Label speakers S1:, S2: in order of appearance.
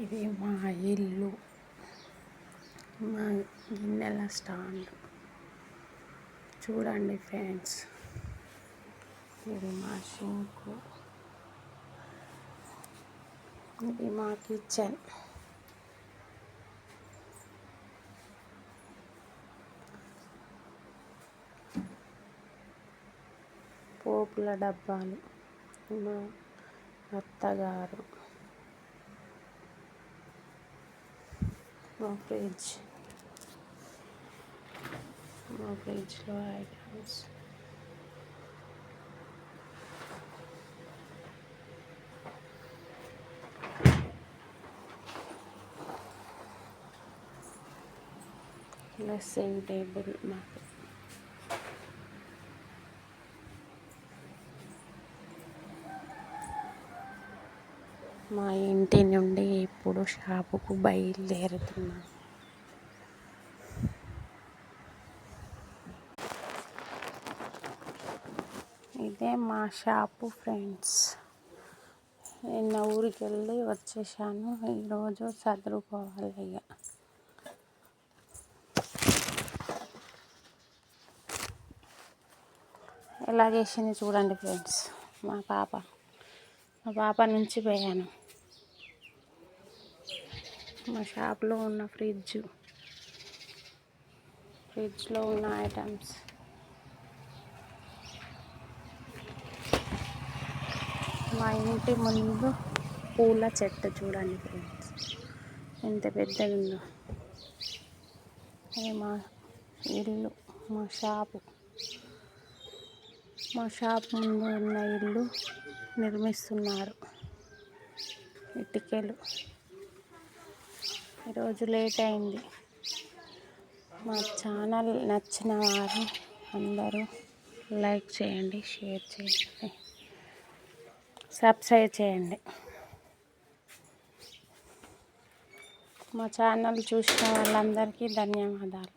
S1: ఇది మా ఇల్లు, మా గిన్నెల స్టాండ్ చూడండి ఫ్రెండ్స్. ఇది మా షింకు, ఇది మా కిచెన్. పోపుల డబ్బాలు, మా అత్తగారు, మా ఫ్రిడ్జ్లో ఐటమ్స్, డ్రెస్సింగ్ టేబుల్ మాకు. మా ఇంటి నుండి ఇప్పుడు షాపుకు బయలుదేరుతున్నాం. ఇదే మా షాపు ఫ్రెండ్స్. నిన్న ఊరికి వెళ్ళి వచ్చేసాను, ఈరోజు చదువుకోవాలి. ఇక ఎలా చేసింది చూడండి ఫ్రెండ్స్. మా పాప నుంచి పోయాను. మా షాప్లో ఉన్న ఫ్రిడ్జ్లో ఉన్న ఐటమ్స్, మా ఇంటి ముందు పూల చెట్టు చూడండి ఫ్రెండ్స్, ఎంత పెద్దగా ఉందో. అది మా ఇల్లు, మా షాపు ముందు ఉన్న ఇల్లు నిర్మిస్తున్నారు, ఇటుకలు. ఈరోజు లేట్ అయింది. మా ఛానల్ నచ్చిన వారు అందరూ లైక్ చేయండి, షేర్ చేయండి, సబ్స్క్రైబ్ చేయండి. మా ఛానల్ చూసిన వాళ్ళందరికీ ధన్యవాదాలు.